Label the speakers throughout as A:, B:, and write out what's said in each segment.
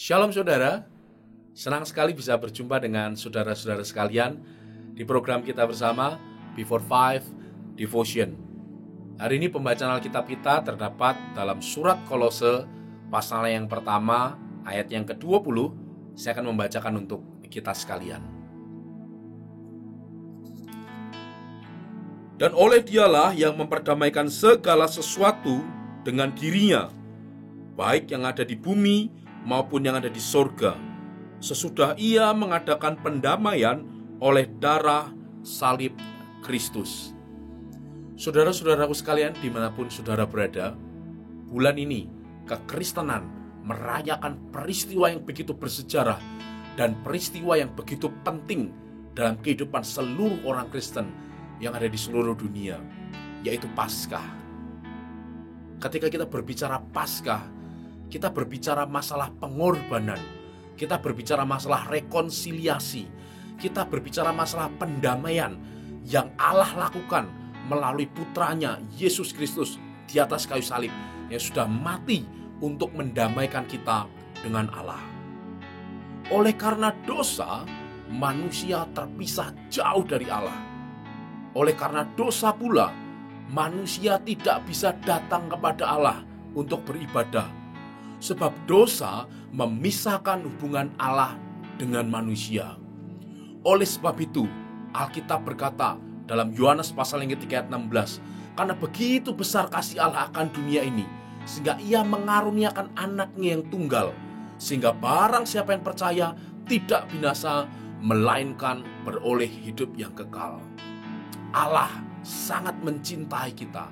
A: Shalom saudara, senang sekali bisa berjumpa dengan saudara-saudara sekalian di program kita bersama Before Five Devotion. Hari ini pembacaan Alkitab kita terdapat dalam surat Kolose pasal yang pertama ayat yang ke-20. Saya akan membacakan untuk kita sekalian. Dan oleh Dialah yang memperdamaikan segala sesuatu dengan dirinya, baik yang ada di bumi maupun yang ada di sorga, sesudah Ia mengadakan pendamaian oleh darah salib Kristus. Saudara-saudaraku sekalian, dimanapun saudara berada, bulan ini kekristenan merayakan peristiwa yang begitu bersejarah dan peristiwa yang begitu penting dalam kehidupan seluruh orang Kristen yang ada di seluruh dunia, yaitu Paskah. Ketika kita berbicara Paskah, kita berbicara masalah pengorbanan, kita berbicara masalah rekonsiliasi, kita berbicara masalah pendamaian yang Allah lakukan melalui putranya Yesus Kristus di atas kayu salib yang sudah mati untuk mendamaikan kita dengan Allah. Oleh karena dosa, manusia terpisah jauh dari Allah. Oleh karena dosa pula, manusia tidak bisa datang kepada Allah untuk beribadah. Sebab dosa memisahkan hubungan Allah dengan manusia. Oleh sebab itu, Alkitab berkata dalam Yohanes pasal yang ketiga ayat 16, karena begitu besar kasih Allah akan dunia ini, sehingga Ia mengaruniakan anaknya yang tunggal, sehingga barang siapa yang percaya tidak binasa, melainkan beroleh hidup yang kekal. Allah sangat mencintai kita.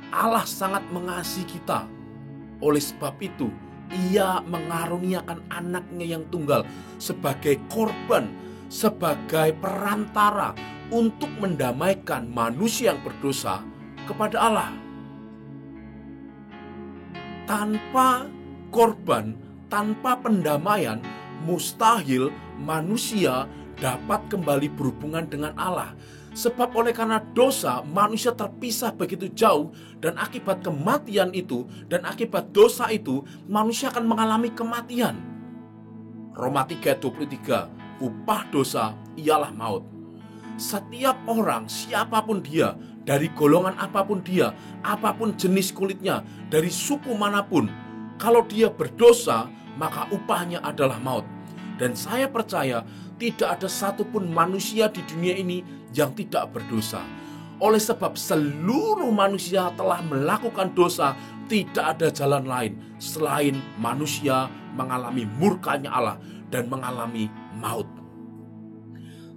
A: Allah sangat mengasihi kita. Oleh sebab itu, Ia mengaruniakan anaknya yang tunggal sebagai korban, sebagai perantara untuk mendamaikan manusia yang berdosa kepada Allah. Tanpa korban, tanpa pendamaian, mustahil manusia dapat kembali berhubungan dengan Allah. Sebab oleh karena dosa, manusia terpisah begitu jauh, dan akibat kematian itu, dan akibat dosa itu, manusia akan mengalami kematian. Roma 3:23, upah dosa ialah maut. Setiap orang, siapapun dia, dari golongan apapun dia, apapun jenis kulitnya, dari suku manapun, kalau dia berdosa, maka upahnya adalah maut. Dan saya percaya tidak ada satupun manusia di dunia ini yang tidak berdosa. Oleh sebab seluruh manusia telah melakukan dosa, tidak ada jalan lain selain manusia mengalami murkanya Allah dan mengalami maut.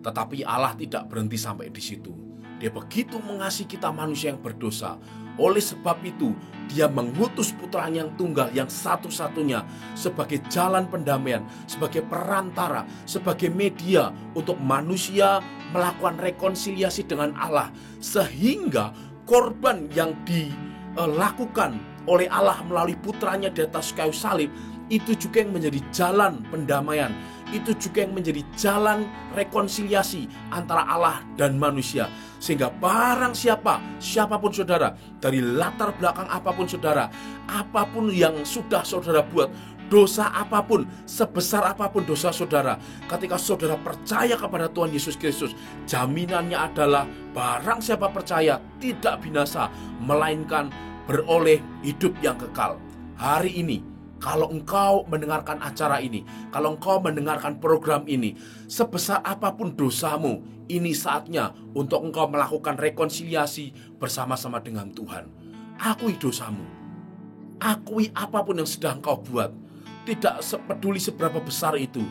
A: Tetapi Allah tidak berhenti sampai di situ. Dia begitu mengasihi kita manusia yang berdosa. Oleh sebab itu, Dia mengutus putranya yang tunggal, yang satu-satunya, sebagai jalan pendamaian, sebagai perantara, sebagai media untuk manusia melakukan rekonsiliasi dengan Allah. Sehingga korban yang dilakukan oleh Allah melalui putranya di atas kayu salib, itu juga yang menjadi jalan pendamaian. Itu juga yang menjadi jalan rekonsiliasi antara Allah dan manusia. Sehingga barang siapapun saudara, dari latar belakang apapun saudara, apapun yang sudah saudara buat, dosa apapun, sebesar apapun dosa saudara, ketika saudara percaya kepada Tuhan Yesus Kristus, jaminannya adalah barang siapa percaya tidak binasa, melainkan beroleh hidup yang kekal. Hari ini, kalau engkau mendengarkan acara ini, kalau engkau mendengarkan program ini, sebesar apapun dosamu, ini saatnya untuk engkau melakukan rekonsiliasi bersama-sama dengan Tuhan. Akui dosamu. Akui apapun yang sedang engkau buat. Tidak peduli seberapa besar itu.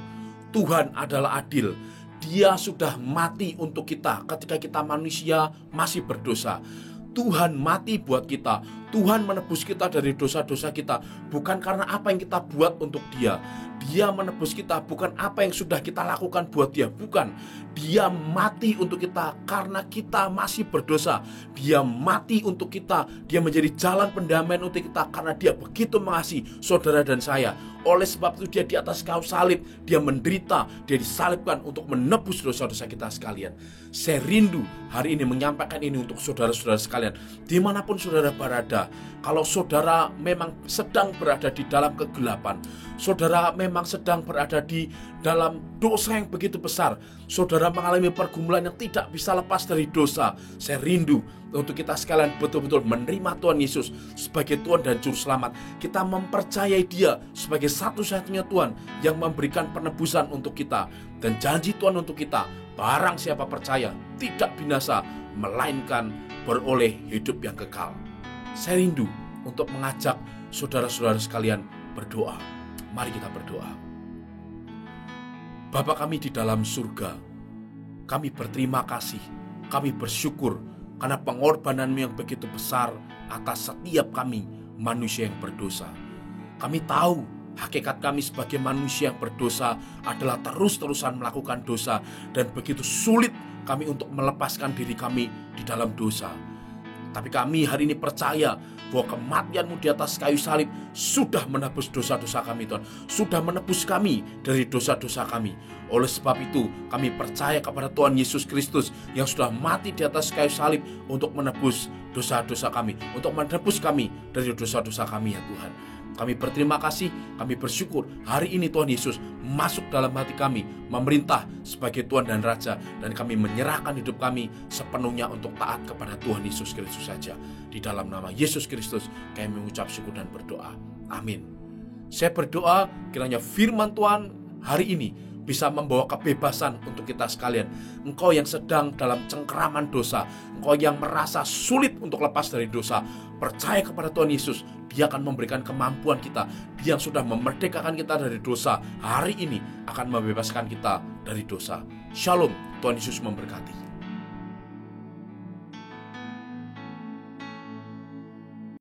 A: Tuhan adalah adil. Dia sudah mati untuk kita ketika kita manusia masih berdosa. Tuhan mati buat kita. Tuhan menebus kita dari dosa-dosa kita, bukan karena apa yang kita buat untuk Dia. Dia menebus kita bukan apa yang sudah kita lakukan buat Dia, bukan. Dia mati untuk kita karena kita masih berdosa. Dia mati untuk kita. Dia menjadi jalan pendamaian untuk kita karena Dia begitu mengasihi saudara dan saya. Oleh sebab itu Dia di atas kayu salib, Dia menderita, Dia disalibkan untuk menebus dosa-dosa kita sekalian. Saya rindu hari ini menyampaikan ini untuk saudara-saudara sekalian, dimanapun saudara berada. saudara, kalau saudara memang sedang berada di dalam kegelapan, saudara memang sedang berada di dalam dosa yang begitu besar, saudara mengalami pergumulan yang tidak bisa lepas dari dosa, saya rindu untuk kita sekalian betul-betul menerima Tuhan Yesus sebagai Tuhan dan Juru Selamat. Kita mempercayai Dia sebagai satu-satunya Tuhan yang memberikan penebusan untuk kita. Dan janji Tuhan untuk kita, barang siapa percaya tidak binasa, melainkan beroleh hidup yang kekal. Saya rindu untuk mengajak saudara-saudara sekalian berdoa. Mari kita berdoa. Bapa kami di dalam surga, kami berterima kasih, kami bersyukur karena pengorbanan-Mu yang begitu besar atas setiap kami manusia yang berdosa. Kami tahu hakikat kami sebagai manusia yang berdosa adalah terus-terusan melakukan dosa, dan begitu sulit kami untuk melepaskan diri kami di dalam dosa. Tapi kami hari ini percaya bahwa kematian-Mu di atas kayu salib sudah menebus dosa-dosa kami, Tuhan. Sudah menebus kami dari dosa-dosa kami. Oleh sebab itu, kami percaya kepada Tuhan Yesus Kristus yang sudah mati di atas kayu salib untuk menebus dosa-dosa kami, untuk menebus kami dari dosa-dosa kami, ya Tuhan. Kami berterima kasih, kami bersyukur hari ini Tuhan Yesus masuk dalam hati kami, memerintah sebagai Tuhan dan Raja, dan kami menyerahkan hidup kami sepenuhnya untuk taat kepada Tuhan Yesus Kristus saja. Di dalam nama Yesus Kristus kami mengucap syukur dan berdoa. Amin. Saya berdoa kiranya firman Tuhan hari ini bisa membawa kebebasan untuk kita sekalian. Engkau yang sedang dalam cengkeraman dosa, engkau yang merasa sulit untuk lepas dari dosa, percaya kepada Tuhan Yesus. Dia akan memberikan kemampuan kita. Dia yang sudah memerdekakan kita dari dosa, hari ini akan membebaskan kita dari dosa. Shalom, Tuhan Yesus memberkati.